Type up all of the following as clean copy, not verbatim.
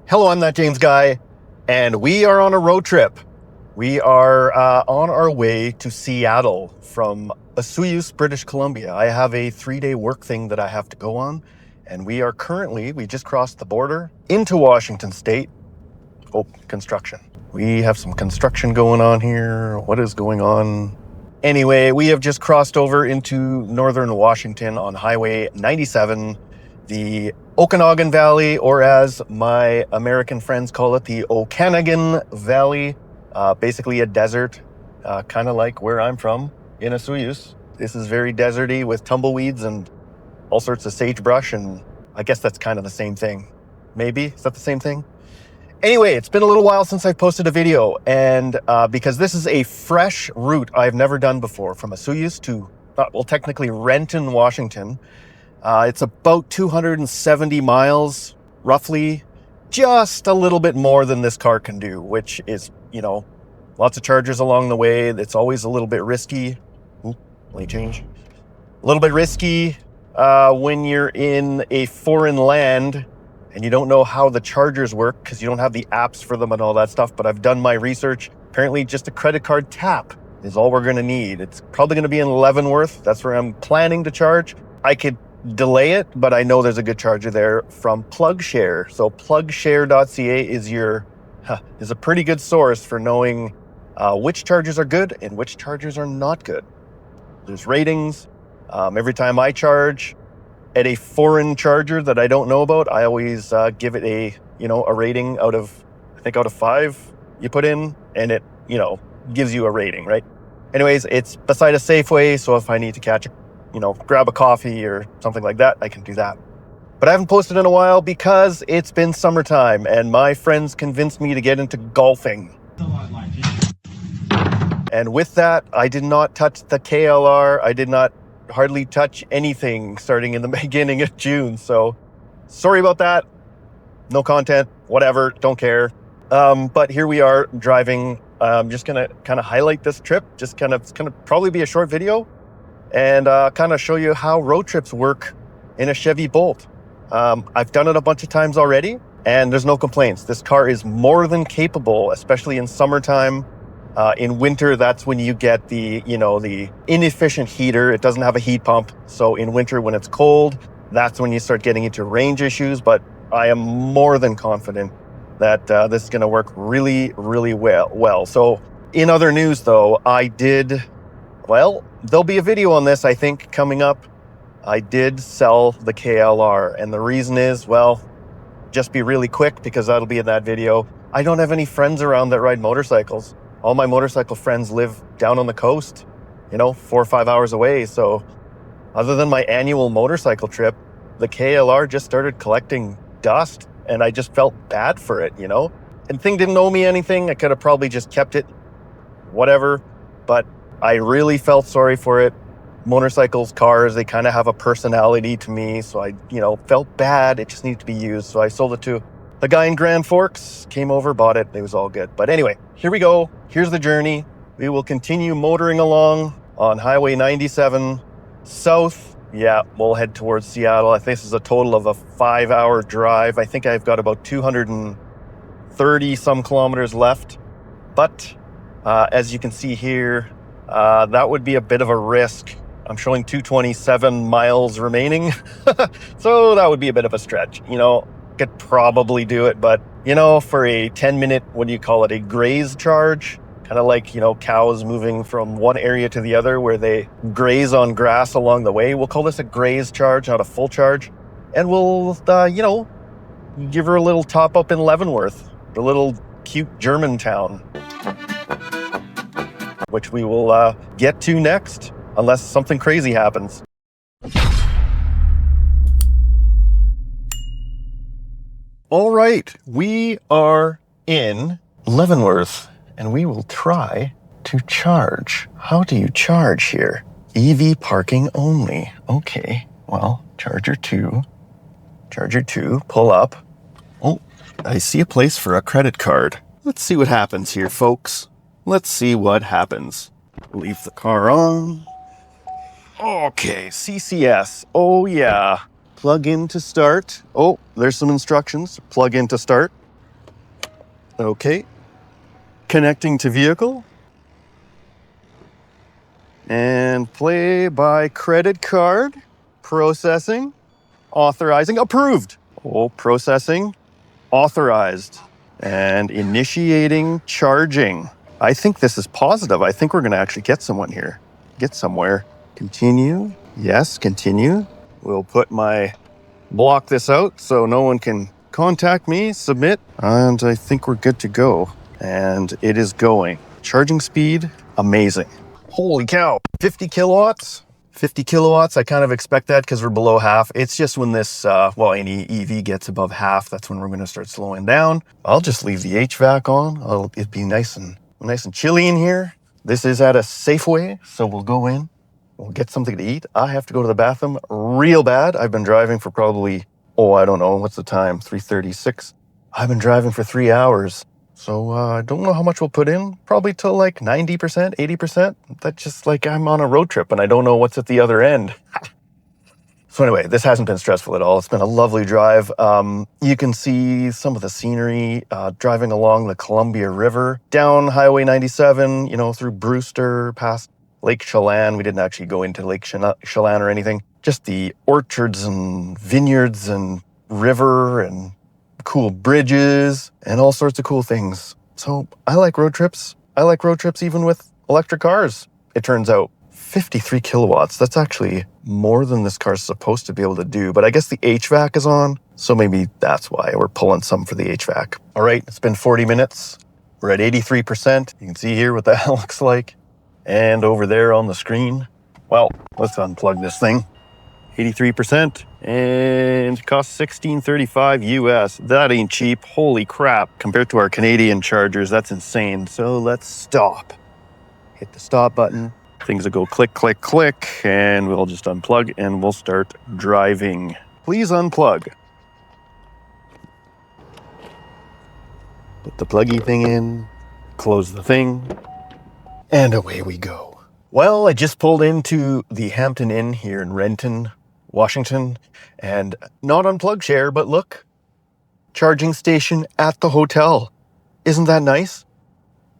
Hello, I'm that James guy, and we are on a road trip. We are on our way to Seattle from Osoyoos, British Columbia. I have a 3-day work thing that I have to go on, and we just crossed the border into Washington State. Oh, construction. We have some construction going on here. What is going on? Anyway, we have just crossed over into northern Washington on Highway 97, the Okanagan Valley, or as my American friends call it, the Okanagan Valley. Basically a desert, kind of like where I'm from in Osoyoos. This is very deserty with tumbleweeds and all sorts of sagebrush, and I guess that's kind of the same thing. Maybe? Is that the same thing? Anyway, it's been a little while since I posted a video, and because this is a fresh route I've never done before from Osoyoos to, technically Renton, Washington. It's about 270 miles, roughly, just a little bit more than this car can do, which is, lots of chargers along the way. It's always a little bit risky. Lane change. A little bit risky when you're in a foreign land and you don't know how the chargers work because you don't have the apps for them and all that stuff. But I've done my research. Apparently just a credit card tap is all we're going to need. It's probably going to be in Leavenworth. That's where I'm planning to charge. I could delay it, but I know there's a good charger there from PlugShare. So plugshare.ca is a pretty good source for knowing which chargers are good and which chargers are not good. There's ratings. Every time I charge at a foreign charger that I don't know about, I always give it a rating out of 5 you put in, and it, gives you a rating, right? Anyways, it's beside a Safeway, so if I need to grab a coffee or something like that, I can do that. But I haven't posted in a while because it's been summertime and my friends convinced me to get into golfing. And with that, I did not touch the KLR. I did not hardly touch anything starting in the beginning of June. So sorry about that. No content, whatever, don't care. But here we are driving. I'm just going to kind of highlight this trip. It's going to probably be a short video and kind of show you how road trips work in a Chevy Bolt. I've done it a bunch of times already, and there's no complaints. This car is more than capable, especially in summertime. In winter, that's when you get the inefficient heater. It doesn't have a heat pump. So in winter, when it's cold, that's when you start getting into range issues. But I am more than confident that this is going to work really, really well. So in other news, though, there'll be a video on this, I think, coming up. I did sell the KLR, and the reason is, just be really quick because that'll be in that video. I don't have any friends around that ride motorcycles. All my motorcycle friends live down on the coast, 4 or 5 hours away. So other than my annual motorcycle trip, the KLR just started collecting dust, and I just felt bad for it, And thing didn't owe me anything. I could have probably just kept it, whatever, but I really felt sorry for it. Motorcycles, cars, they kind of have a personality to me. So I, felt bad. It just needed to be used. So I sold it to a guy in Grand Forks, came over, bought it. It was all good. But anyway, here we go. Here's the journey. We will continue motoring along on Highway 97 south. Yeah, we'll head towards Seattle. I think this is a total of a 5-hour drive. I think I've got about 230 some kilometers left. But as you can see here, that would be a bit of a risk. I'm showing 227 miles remaining. So that would be a bit of a stretch. Could probably do it, but for a 10-minute, a graze charge, kind of like, cows moving from one area to the other where they graze on grass along the way. We'll call this a graze charge, not a full charge. And we'll, give her a little top up in Leavenworth, the little cute German town, which we will get to next, unless something crazy happens. All right, we are in Leavenworth, and we will try to charge. How do you charge here? EV parking only. Okay, well, charger 2, pull up. Oh, I see a place for a credit card. Let's see what happens here, folks. Let's see what happens. Leave the car on. Okay, CCS. Oh yeah. Plug in to start. Oh, there's some instructions. Plug in to start. Okay. Connecting to vehicle. And play by credit card. Processing. Authorizing. Approved. Oh, processing. Authorized. And initiating charging. I think this is positive. I think we're going to actually get someone here. Get somewhere. Continue. Yes, continue. We'll block this out so no one can contact me, submit, and I think we're good to go. And it is going. Charging speed, amazing. Holy cow, 50 kilowatts? 50 kilowatts, I kind of expect that because we're below half. It's just when this, any EV gets above half, that's when we're going to start slowing down. I'll just leave the HVAC on. It'd be nice and chilly in here. This is at a Safeway, so we'll go in. We'll get something to eat. I have to go to the bathroom real bad. I've been driving for probably, I don't know, what's the time? 3:36. I've been driving for 3 hours. So I don't know how much we'll put in. Probably till like 90%, 80%. That's just like I'm on a road trip and I don't know what's at the other end. So anyway, this hasn't been stressful at all. It's been a lovely drive. You can see some of the scenery driving along the Columbia River, down Highway 97, through Brewster, past Lake Chelan. We didn't actually go into Lake Chelan or anything. Just the orchards and vineyards and river and cool bridges and all sorts of cool things. So I like road trips. I like road trips even with electric cars. It turns out 53 kilowatts. That's actually more than this car's supposed to be able to do. But I guess the HVAC is on. So maybe that's why we're pulling some for the HVAC. All right, it's been 40 minutes. We're at 83%. You can see here what that looks like. And over there on the screen, well, let's unplug this thing. 83%, and it costs $16.35 US. That ain't cheap. Holy crap. Compared to our Canadian chargers, that's insane. So let's stop. Hit the stop button. Things will go click, click, click, and we'll just unplug and we'll start driving. Please unplug. Put the pluggy thing in, close the thing, and away we go. Well, I just pulled into the Hampton Inn here in Renton, Washington, and not unplugged share, but look, charging station at the hotel. Isn't that nice?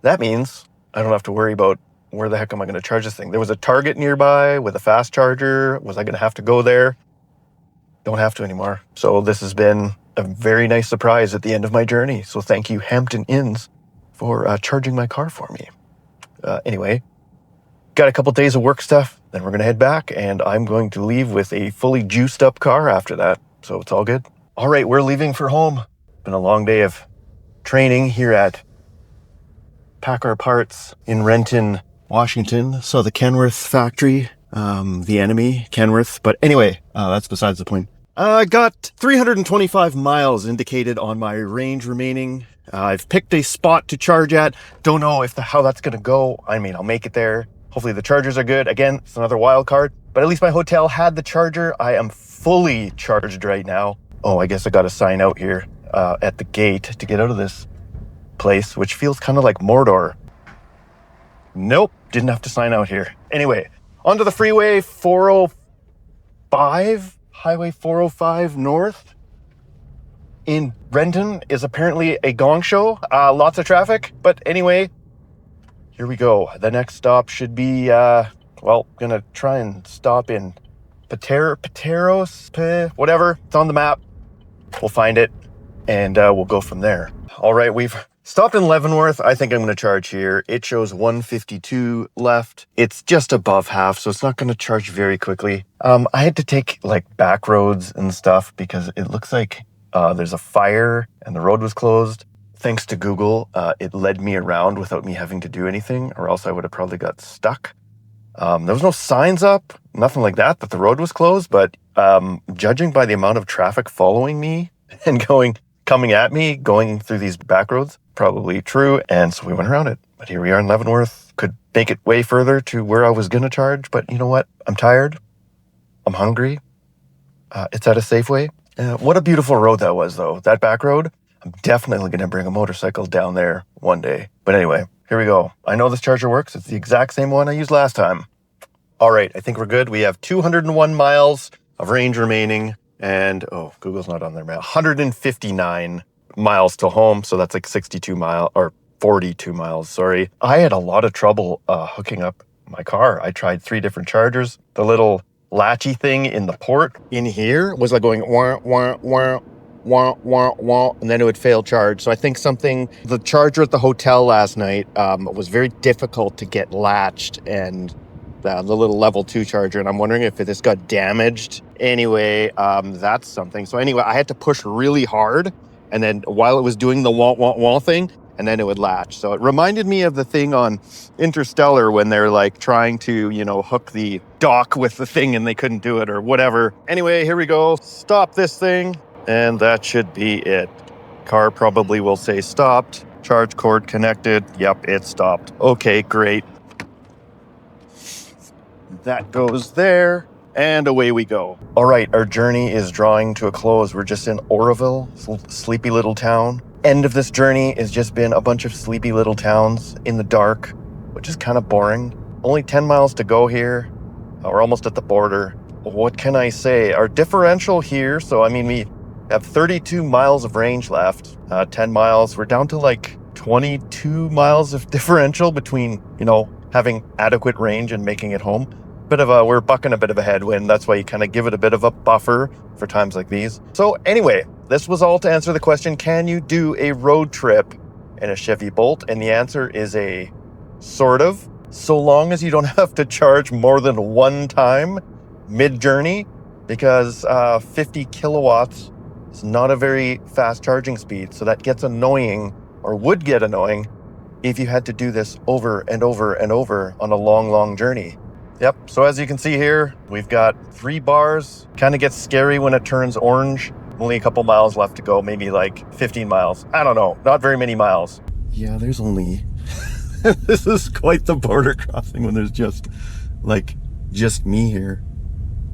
That means I don't have to worry about where the heck am I going to charge this thing. There was a Target nearby with a fast charger. Was I going to have to go there? Don't have to anymore. So this has been a very nice surprise at the end of my journey. So thank you, Hampton Inns, for charging my car for me. Anyway, got a couple days of work stuff, then we're going to head back, and I'm going to leave with a fully juiced up car after that, so it's all good. All right, we're leaving for home. Been a long day of training here at Packard Parts in Renton, Washington. So the Kenworth factory, the enemy, Kenworth. But anyway, that's besides the point. I got 325 miles indicated on my range remaining. I've picked a spot to charge at. Don't know how that's going to go. I mean, I'll make it there. Hopefully the chargers are good. Again, it's another wild card, but at least my hotel had the charger. I am fully charged right now. Oh, I guess I got to sign out here at the gate to get out of this place, which feels kind of like Mordor. Nope, didn't have to sign out here. Anyway, onto the freeway 405, Highway 405 North in Renton is apparently a gong show. Lots of traffic, but anyway, here we go. The next stop should be, gonna try and stop in Pateros, whatever. It's on the map. We'll find it, and we'll go from there. All right, we've stopped in Leavenworth. I think I'm going to charge here. It shows 152 left. It's just above half, so it's not going to charge very quickly. I had to take back roads and stuff because it looks like there's a fire and the road was closed. Thanks to Google, it led me around without me having to do anything, or else I would have probably got stuck. There was no signs up, nothing like that the road was closed, but judging by the amount of traffic following me and coming at me, going through these back roads, probably true, and so we went around it. But here we are in Leavenworth. Could make it way further to where I was going to charge, but you know what? I'm tired. I'm hungry. It's at a Safeway. What a beautiful road that was, though. That back road, I'm definitely going to bring a motorcycle down there one day. But anyway, here we go. I know this charger works. It's the exact same one I used last time. All right, I think we're good. We have 201 miles of range remaining. And, Google's not on there, man. 159 miles to home. So that's like 42 miles, sorry. I had a lot of trouble hooking up my car. I tried 3 different chargers. The little latchy thing in the port in here was like going wah, wah, wah, wah, wah, wah, and then it would fail charge. So I think the charger at the hotel last night was very difficult to get latched, and the little level 2 charger, and I'm wondering if this got damaged. Anyway, that's something. So anyway, I had to push really hard, and then while it was doing the wah, wah, wah thing, and then it would latch. So it reminded me of the thing on Interstellar when they're like trying to, hook the dock with the thing and they couldn't do it or whatever. Anyway, here we go. Stop this thing. And that should be it. Car probably will say stopped. Charge cord connected. Yep, it stopped. Okay, great. That goes there. And away we go. All right, our journey is drawing to a close. We're just in Oroville, sleepy little town. End of this journey has just been a bunch of sleepy little towns in the dark, which is kind of boring. Only 10 miles to go here. We're almost at the border. What can I say? Our differential here, so I mean, we have 32 miles of range left. 10 miles, we're down to like 22 miles of differential between, having adequate range and making it home. We're bucking a bit of a headwind. That's why you kind of give it a bit of a buffer for times like these. So anyway, this was all to answer the question, can you do a road trip in a Chevy Bolt? And the answer is a sort of, so long as you don't have to charge more than one time mid-journey, because 50 kilowatts is not a very fast charging speed. So that gets annoying, or would get annoying, if you had to do this over and over and over on a long, long journey. Yep, so as you can see here, we've got 3 bars. Kind of gets scary when it turns orange. Only a couple miles left to go, maybe like 15 miles. I don't know, not very many miles. Yeah, there's only... This is quite the border crossing when there's just me here.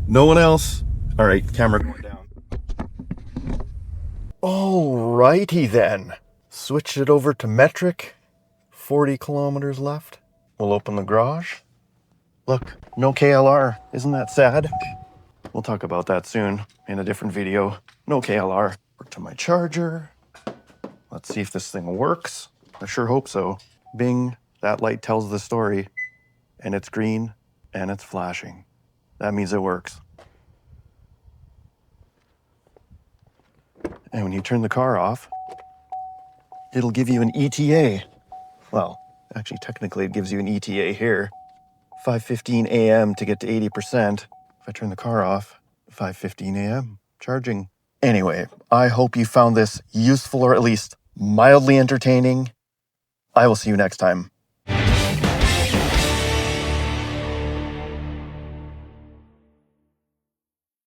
No one else. All right, camera going down. Alrighty then. Switched it over to metric. 40 kilometers left. We'll open the garage. Look, no KLR. Isn't that sad? We'll talk about that soon in a different video. No KLR. Over to my charger. Let's see if this thing works. I sure hope so. Bing, that light tells the story. And it's green and it's flashing. That means it works. And when you turn the car off, it'll give you an ETA. Well, actually, technically it gives you an ETA here. 5:15 a.m. to get to 80%. If I turn the car off, 5:15 a.m. charging. Anyway, I hope you found this useful or at least mildly entertaining. I will see you next time.